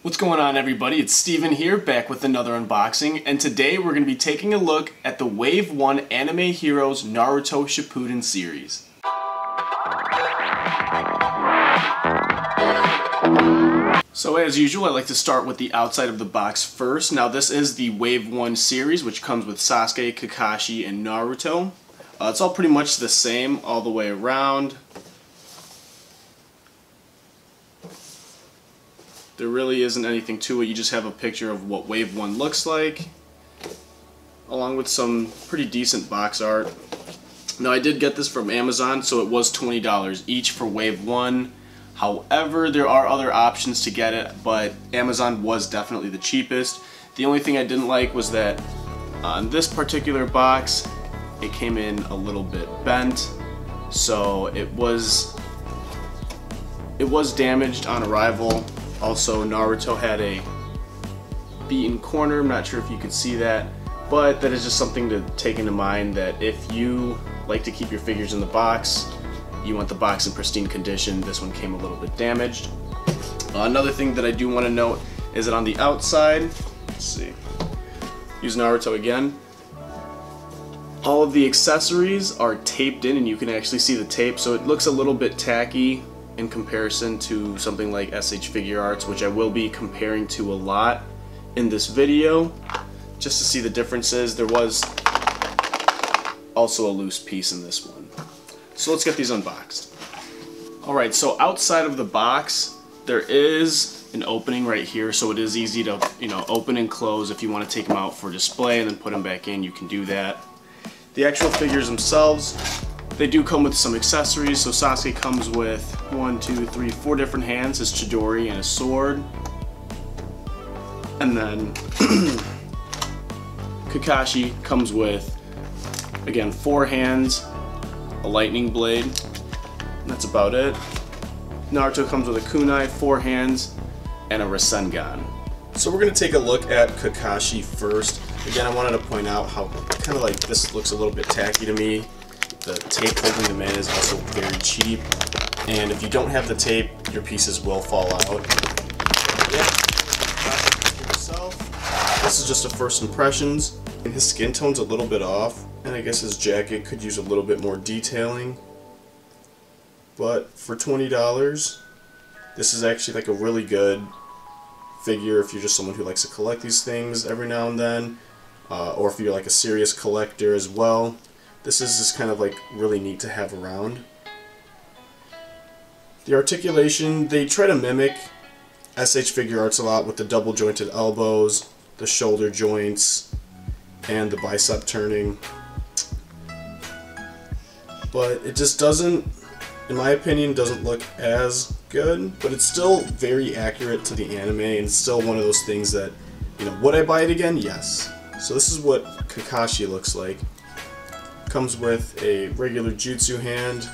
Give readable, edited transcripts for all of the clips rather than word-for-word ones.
What's going on, everybody? It's Steven here, back with another unboxing, and today we're going to be taking a look at the Wave 1 Anime Heroes Naruto Shippuden series. So as usual, I like to start with the outside of the box first. Now this is the Wave 1 series, which comes with Sasuke, Kakashi, and Naruto. It's all pretty much the same all the way around. There really isn't anything to it. You just have a picture of what Wave 1 looks like, along with some pretty decent box art. Now I did get this from Amazon, so it was $20 each for Wave 1. However, there are other options to get it, but Amazon was definitely the cheapest. The only thing I didn't like was that on this particular box, it came in a little bit bent, so it was damaged on arrival. Also, Naruto had a beaten corner. I'm not sure if you could see that, but that is just something to take into mind, that if you like to keep your figures in the box, you want the box in pristine condition. This one came a little bit damaged. Another thing that I do want to note is that on the outside, let's see, use Naruto again, all of the accessories are taped in and you can actually see the tape, so it looks a little bit tacky in comparison to something like SH Figuarts, which I will be comparing to a lot in this video, just to see the differences. There was also a loose piece in this one. So let's get these unboxed. Alright, so outside of the box, there is an opening right here, so it is easy to, open and close. If you want to take them out for display and then put them back in, you can do that. The actual figures themselves, they do come with some accessories. So Sasuke comes with 4 different hands, his Chidori and his sword. And then Kakashi comes with, again, 4 hands, a lightning blade, and that's about it. Naruto comes with a kunai, 4 hands, and a Rasengan. So we're going to take a look at Kakashi first. Again, I wanted to point out how kind of like this looks a little bit tacky to me. The tape holding them in is also very cheap, and if you don't have the tape, your pieces will fall out. Yeah, this is just a first impressions. And his skin tone's a little bit off, and I guess his jacket could use a little bit more detailing. But for $20, this is actually like a really good figure if you're just someone who likes to collect these things every now and then, or if you're like a serious collector as well. This is just kind of like really neat to have around. The articulation, they try to mimic SH Figuarts a lot with the double jointed elbows, the shoulder joints, and the bicep turning. But it just doesn't, in my opinion, doesn't look as good, but it's still very accurate to the anime, and it's still one of those things that, would I buy it again? Yes. So this is what Kakashi looks like. Comes with a regular jutsu hand,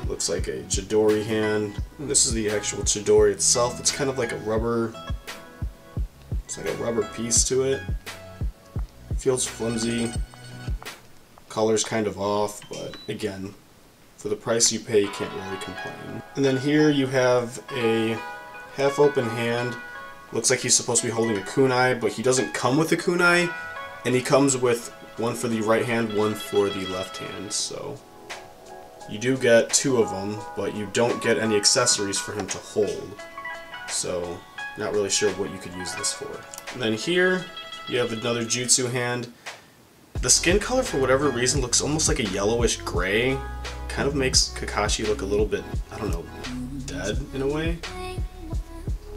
looks like a Chidori hand, and this is the actual Chidori itself. It's kind of like a rubber, it's like a rubber piece to it. It feels flimsy, color's kind of off, but again, for the price you pay, you can't really complain. And then here you have a half open hand. Looks like he's supposed to be holding a kunai, but he doesn't come with a kunai, and he comes with one for the right hand, one for the left hand, so you do get 2 of them, but you don't get any accessories for him to hold, so not really sure what you could use this for. And then here you have another jutsu hand. The skin color, for whatever reason, looks almost like a yellowish gray. Kind of makes Kakashi look a little bit, I don't know, dead in a way.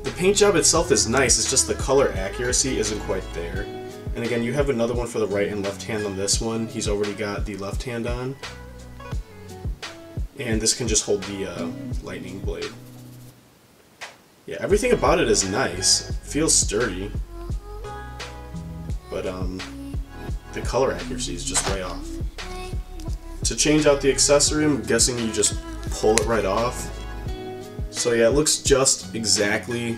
The paint job itself is nice, it's just the color accuracy isn't quite there. And again, you have another one for the right and left hand on this one. He's already got the left hand on. And this can just hold the lightning blade. Yeah, everything about it is nice. It feels sturdy. But the color accuracy is just way off. To change out the accessory, I'm guessing you just pull it right off. So yeah, it looks just exactly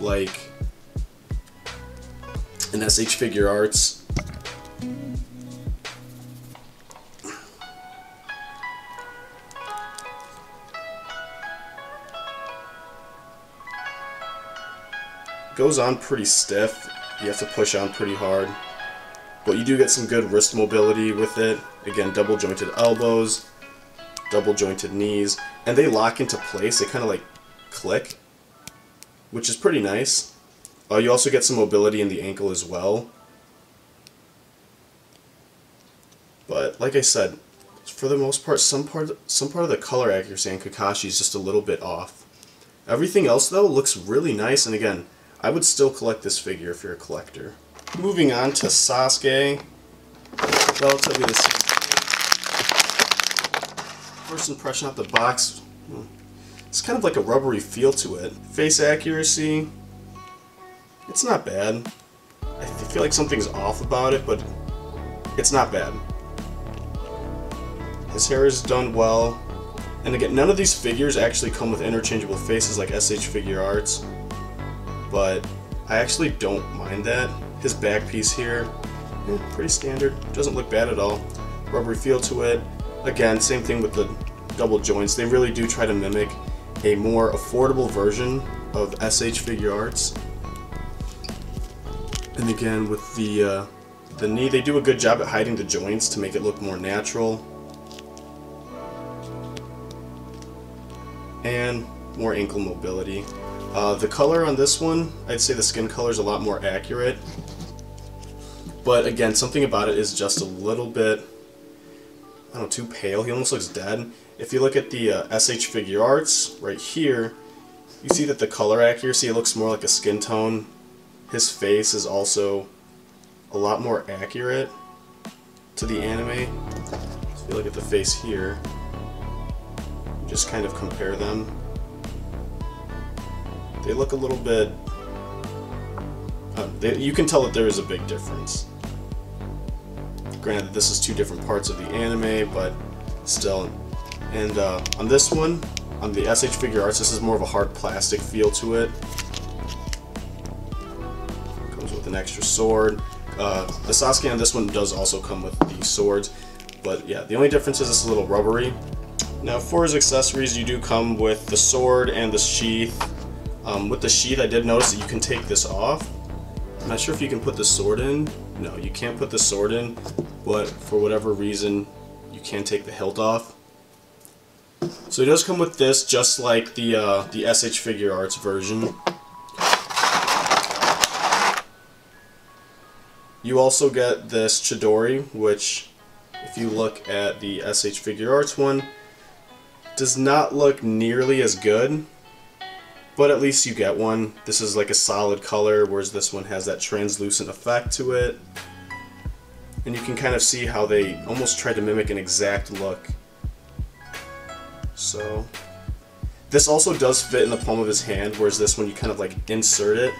like in SH Figuarts. goes on pretty stiff. You have to push on pretty hard. But you do get some good wrist mobility with it. Again, double jointed elbows, double jointed knees, and they lock into place. They kind of like click, which is pretty nice. You also get some mobility in the ankle as well. But like I said, for the most part, some part of the color accuracy on Kakashi is just a little bit off. Everything else though looks really nice, and again, I would still collect this figure if you're a collector. Moving on to Sasuke, relatively the same thing. First impression out the box, it's kind of like a rubbery feel to it. Face accuracy, it's not bad. I feel like something's off about it, but it's not bad. His hair is done well. And again, none of these figures actually come with interchangeable faces like SH Figuarts, but I actually don't mind that. His back piece here, pretty standard. Doesn't look bad at all. Rubbery feel to it. Again, same thing with the double joints. They really do try to mimic a more affordable version of SH Figuarts. And again, with the knee, they do a good job at hiding the joints to make it look more natural. And more ankle mobility. The color on this one, I'd say the skin color is a lot more accurate. But again, something about it is just a little bit, I don't know, too pale. He almost looks dead. If you look at the SH Figuarts right here, you see that the color accuracy, it looks more like a skin tone. His face is also a lot more accurate to the anime. So if you look at the face here, just kind of compare them. They look a little bit... you can tell that there is a big difference. Granted, this is two different parts of the anime, but still. And on this one, on the SH Figuarts, this is more of a hard plastic feel to it. Comes with an extra sword. The Sasuke on this one does also come with the swords, but yeah, the only difference is it's a little rubbery. Now for his accessories, you do come with the sword and the sheath. With the sheath, I did notice that you can take this off. I'm not sure if you can put the sword in. No, you can't put the sword in, but for whatever reason, you can take the hilt off. So it does come with this, just like the SH Figuarts version. You also get this Chidori, which, if you look at the SH Figuarts one, does not look nearly as good, but at least you get one. This is like a solid color, whereas this one has that translucent effect to it. And you can kind of see how they almost try to mimic an exact look. So, this also does fit in the palm of his hand, whereas this one you kind of like insert it.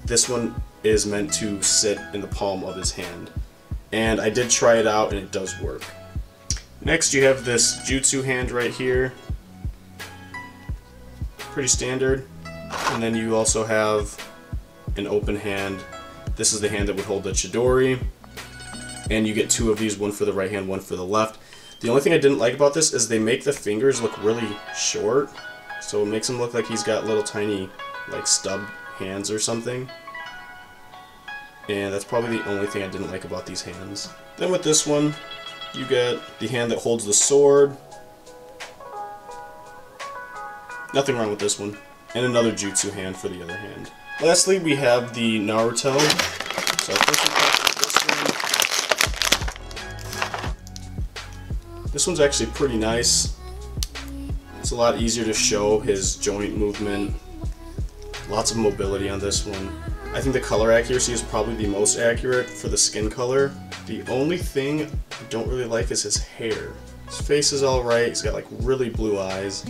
This one is meant to sit in the palm of his hand. And I did try it out and it does work. Next you have this jutsu hand right here. Pretty standard. And then you also have an open hand. This is the hand that would hold the Chidori. And you get two of these, one for the right hand, one for the left. The only thing I didn't like about this is they make the fingers look really short. So it makes him look like he's got little tiny like stub hands or something. And that's probably the only thing I didn't like about these hands. Then with this one, you get the hand that holds the sword. Nothing wrong with this one. And another jutsu hand for the other hand. Lastly, we have the Naruto. So first we start with this one. This one's actually pretty nice. It's a lot easier to show his joint movement. Lots of mobility on this one. I think the color accuracy is probably the most accurate for the skin color. The only thing I don't really like is his hair. His face is alright, he's got like really blue eyes.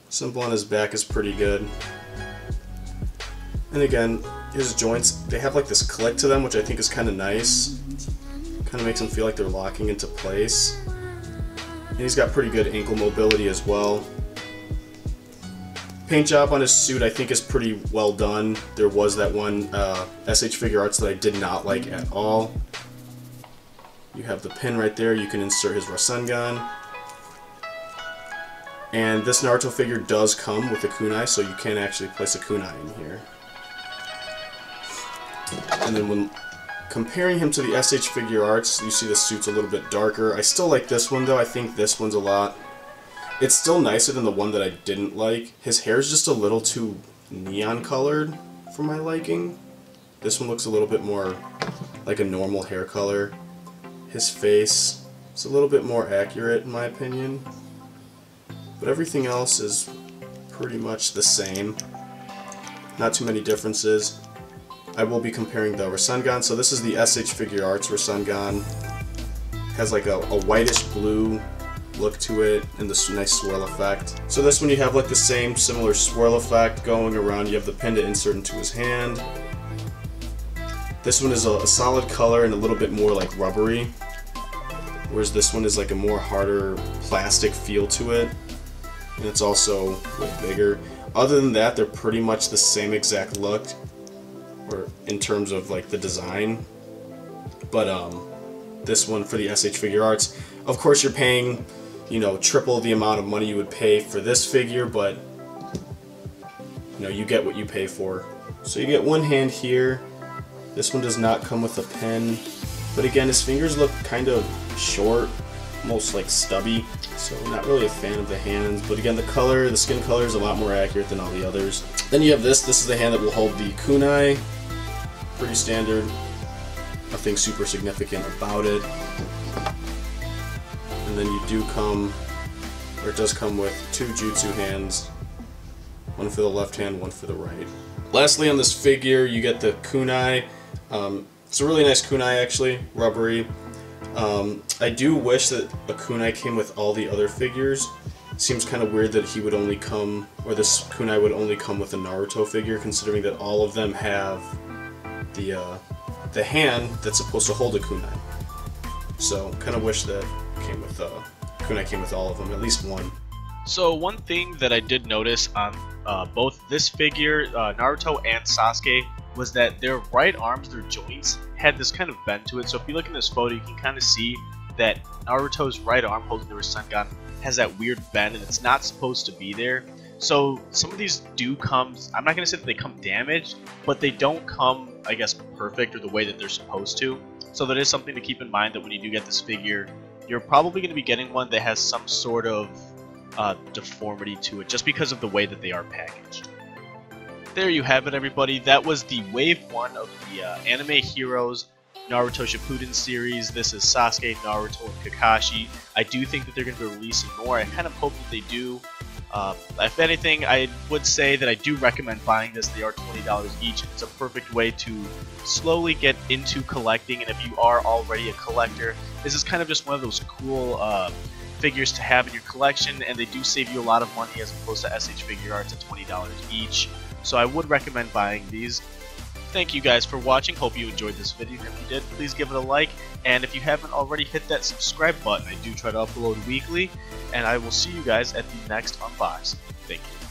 Symbol on his back is pretty good. And again, his joints, they have like this click to them, which I think is kind of nice. Kind of makes them feel like they're locking into place. And he's got pretty good ankle mobility as well. Paint job on his suit I think is pretty well done. There was that one SH Figuarts that I did not like at all. You have the pin right there, you can insert his Rasengan. And this Naruto figure does come with a kunai, so you can actually place a kunai in here. And then when comparing him to the SH Figuarts, you see the suit's a little bit darker. I still like this one though. I think this one's a lot... It's still nicer than the one that I didn't like. His hair's just a little too neon colored for my liking. This one looks a little bit more like a normal hair color. His face is a little bit more accurate in my opinion. But everything else is pretty much the same. Not too many differences. I will be comparing the Rasengan. So this is the SH Figuarts Rasengan. Has like a whitish blue look to it and this nice swirl effect. So this one you have like the same similar swirl effect going around. You have the pin to insert into his hand. This one is a solid color and a little bit more like rubbery. Whereas this one is like a more harder plastic feel to it. And it's also way bigger. Other than that, they're pretty much the same exact look, or in terms of like the design. But this one for the SH Figuarts, of course you're paying, you know, triple the amount of money you would pay for this figure, but you know, you get what you pay for. So you get one hand here. This one does not come with a pen, but again, his fingers look kind of short, almost like stubby, so not really a fan of the hands. But again, the skin color is a lot more accurate than all the others. Then you have this is the hand that will hold the kunai. Pretty standard, nothing super significant about it. And then you do come, or it does come with two jutsu hands, one for the left hand, one for the right. Lastly, on this figure, you get the kunai. It's a really nice kunai actually, rubbery. I do wish that a kunai came with all the other figures. It seems kind of weird that he would only come, or this kunai would only come with a Naruto figure, considering that all of them have the hand that's supposed to hold a kunai. So, kind of wish that kunai came with all of them, at least one. So one thing that I did notice on both this figure, Naruto and Sasuke, was that their right arms, their joints, had this kind of bend to it. So if you look in this photo, you can kind of see that Naruto's right arm holding the Rasengan has that weird bend, and it's not supposed to be there. So some of these do come, I'm not going to say that they come damaged, but they don't come, I guess, perfect or the way that they're supposed to. So that is something to keep in mind, that when you do get this figure, you're probably going to be getting one that has some sort of deformity to it, just because of the way that they are packaged. There you have it, everybody. That was the Wave 1 of the Anime Heroes Naruto Shippuden series. This is Sasuke, Naruto, and Kakashi. I do think that they're going to be releasing more. I kind of hope that they do. If anything, I would say that I do recommend buying this. They are $20 each. It's a perfect way to slowly get into collecting, and if you are already a collector, this is kind of just one of those cool figures to have in your collection, and they do save you a lot of money as opposed to SH Figuarts at $20 each. So I would recommend buying these. Thank you guys for watching. Hope you enjoyed this video. If you did, please give it a like. And if you haven't already, hit that subscribe button. I do try to upload weekly. And I will see you guys at the next unboxing. Thank you.